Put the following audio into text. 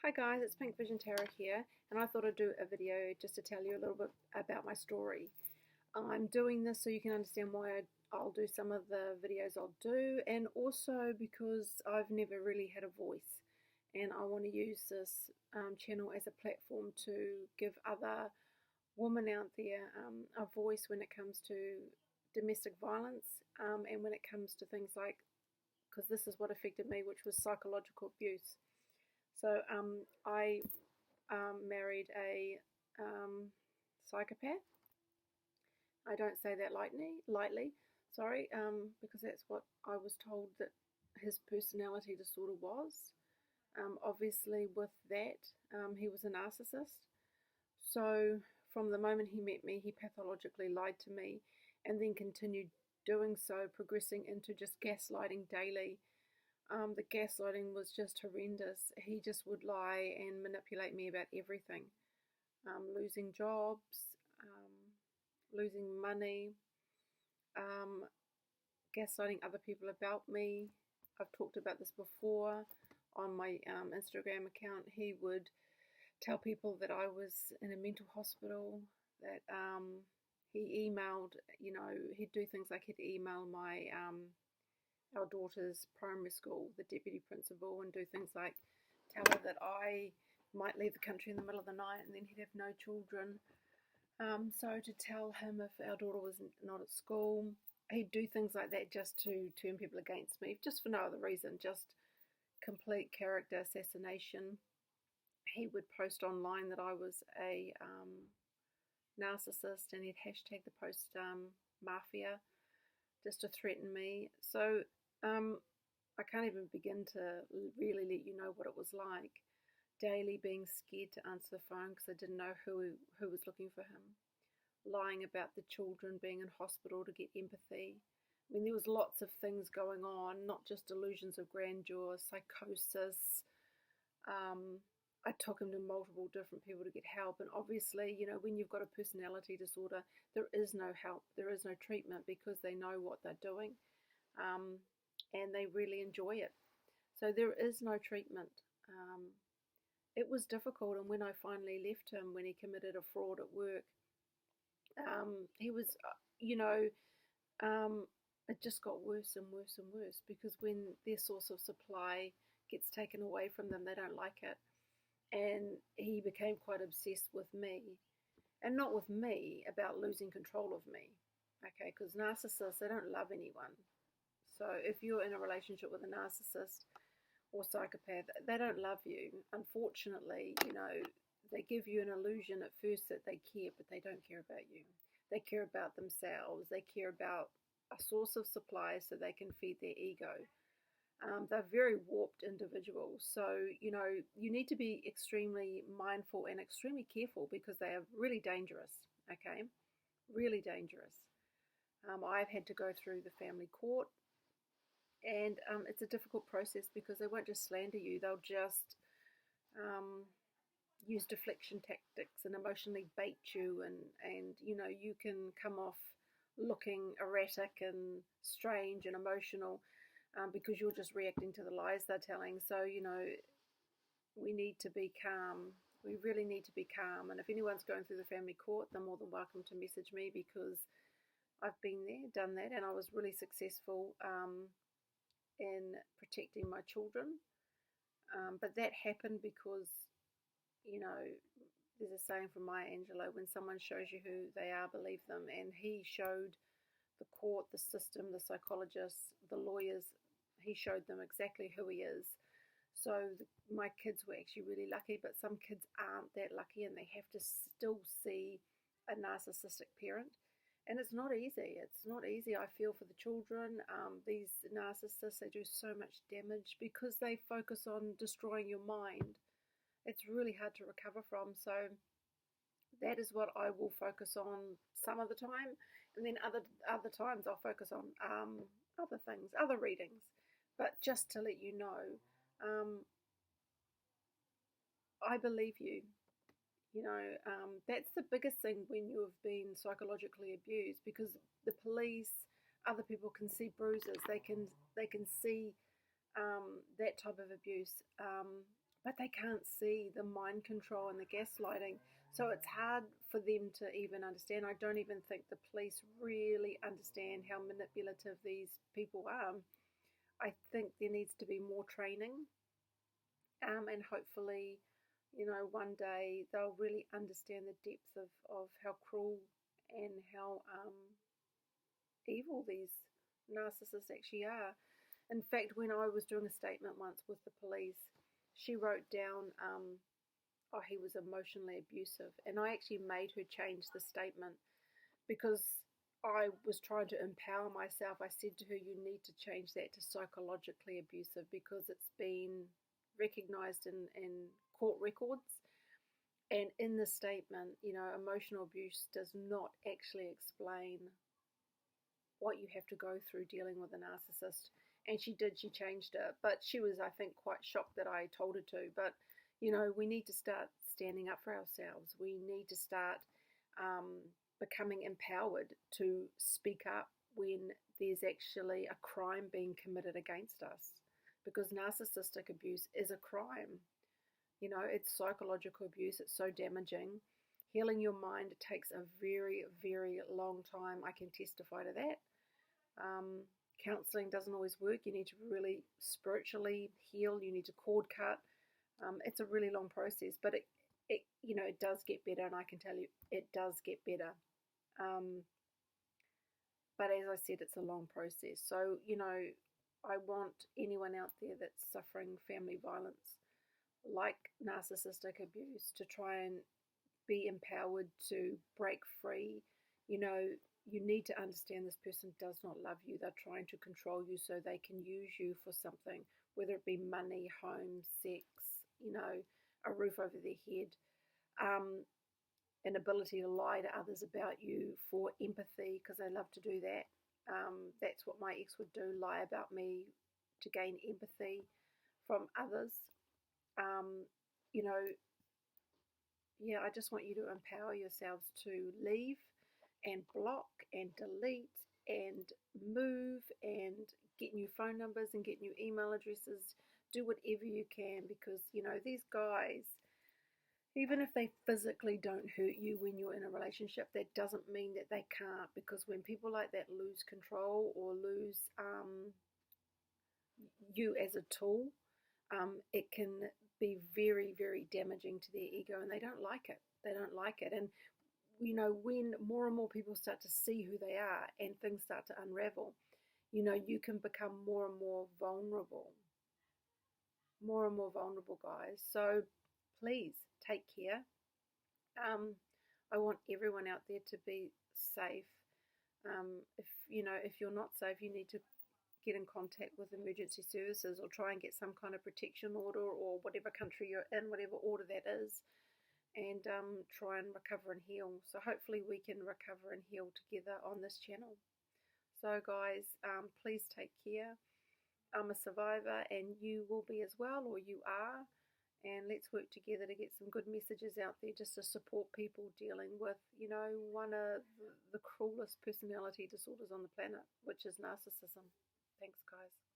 Hi guys, it's Pink Vision Tarot here, and I thought I'd do a video just to tell you a little bit about my story. I'm doing this so you can understand why I'll do some of the videos I'll do, and also because I've never really had a voice, and I want to use this channel as a platform to give other women out there a voice when it comes to domestic violence, and when it comes to things like, because this is what affected me, which was psychological abuse. So I married a psychopath. I don't say that lightly, sorry, because that's what I was told that his personality disorder was. Obviously, with that, he was a narcissist. So from the moment he met me, he pathologically lied to me and then continued doing so, progressing into just gaslighting daily. The gaslighting was just horrendous. He just would lie and manipulate me about everything. Losing jobs, losing money, gaslighting other people about me. I've talked about this before on my Instagram account. He would tell people that I was in a mental hospital, that he emailed, he'd do things like he'd email our daughter's primary school, the deputy principal, and do things like tell her that I might leave the country in the middle of the night and then he'd have no children. So to tell him if our daughter was not at school, he'd do things like that just to turn people against me, just for no other reason, just complete character assassination. He would post online that I was a narcissist, and he'd hashtag the post mafia just to threaten me. So I can't even begin to really let you know what it was like. Daily being scared to answer the phone because I didn't know who was looking for him. Lying about the children being in hospital to get empathy. I mean, there was lots of things going on, not just delusions of grandeur, psychosis. I took him to multiple different people to get help, and obviously, when you've got a personality disorder, there is no help, there is no treatment, because they know what they're doing, and they really enjoy it. So there is no treatment. It was difficult, and when I finally left him, when he committed a fraud at work, he was, it just got worse and worse and worse, because when their source of supply gets taken away from them, they don't like it. And he became quite obsessed with me, and not with me, about losing control of me. Okay, because narcissists, they don't love anyone. So if you're in a relationship with a narcissist or psychopath, they don't love you. Unfortunately, they give you an illusion at first that they care, but they don't care about you. They care about themselves. They care about a source of supply so they can feed their ego. They're very warped individuals. So, you need to be extremely mindful and extremely careful, because they are really dangerous, okay? Really dangerous. I've had to go through the family court, and it's a difficult process, because they won't just slander you, they'll just use deflection tactics and emotionally bait you, and you can come off looking erratic and strange and emotional, because you're just reacting to the lies they're telling. So, we need to be calm. We really need to be calm. And if anyone's going through the family court, they're more than welcome to message me, because I've been there, done that, and I was really successful in protecting my children. But that happened because, there's a saying from Maya Angelou: when someone shows you who they are, believe them. And he showed the court, the system, the psychologists, the lawyers, he showed them exactly who he is. So my kids were actually really lucky, but some kids aren't that lucky, and they have to still see a narcissistic parent. And it's not easy. It's not easy. I feel for the children. These narcissists, they do so much damage because they focus on destroying your mind. It's really hard to recover from. So that is what I will focus on some of the time, and then other times I'll focus on other things, other readings. But just to let you know, I believe you. That's the biggest thing when you have been psychologically abused, because the police, other people can see bruises. They can see that type of abuse but they can't see the mind control and the gaslighting. So it's hard for them to even understand. I don't even think the police really understand how manipulative these people are. I think there needs to be more training, and hopefully, one day they'll really understand the depth of how cruel and how evil these narcissists actually are. In fact, when I was doing a statement once with the police, she wrote down, oh, he was emotionally abusive. And I actually made her change the statement because I was trying to empower myself. I said to her, you need to change that to psychologically abusive because it's been recognized in court records. And in the statement, emotional abuse does not actually explain what you have to go through dealing with a narcissist. And she changed it. But she was, I think, quite shocked that I told her to. But, we need to start standing up for ourselves. We need to start becoming empowered to speak up when there's actually a crime being committed against us. Because narcissistic abuse is a crime. It's psychological abuse. It's so damaging. Healing your mind takes a very, very long time. I can testify to that. Counseling doesn't always work. You need to really spiritually heal. You need to cord cut. It's a really long process, but it does get better, and I can tell you it does get better. But as I said, it's a long process. So, I want anyone out there that's suffering family violence, like narcissistic abuse, to try and be empowered to break free. You need to understand this person does not love you. They're trying to control you so they can use you for something, whether it be money, home, sex, a roof over their head, an ability to lie to others about you for empathy, because they love to do that. That's what my ex would do, lie about me to gain empathy from others. I just want you to empower yourselves to leave and block and delete and move and get new phone numbers and get new email addresses. Do whatever you can, because, these guys, even if they physically don't hurt you when you're in a relationship, that doesn't mean that they can't, because when people like that lose control or lose you as a tool, it can be very, very damaging to their ego, and they don't like it. They don't like it. And, when more and more people start to see who they are and things start to unravel, you can become more and more vulnerable. More and more vulnerable, guys. So please take care. I want everyone out there to be safe. If you're not safe, you need to get in contact with emergency services or try and get some kind of protection order, or whatever country you're in, whatever order that is, and try and recover and heal. So hopefully we can recover and heal together on this channel. So guys, please take care. I'm a survivor, and you will be as well, or you are. And let's work together to get some good messages out there just to support people dealing with, one of the cruelest personality disorders on the planet, which is narcissism. Thanks, guys.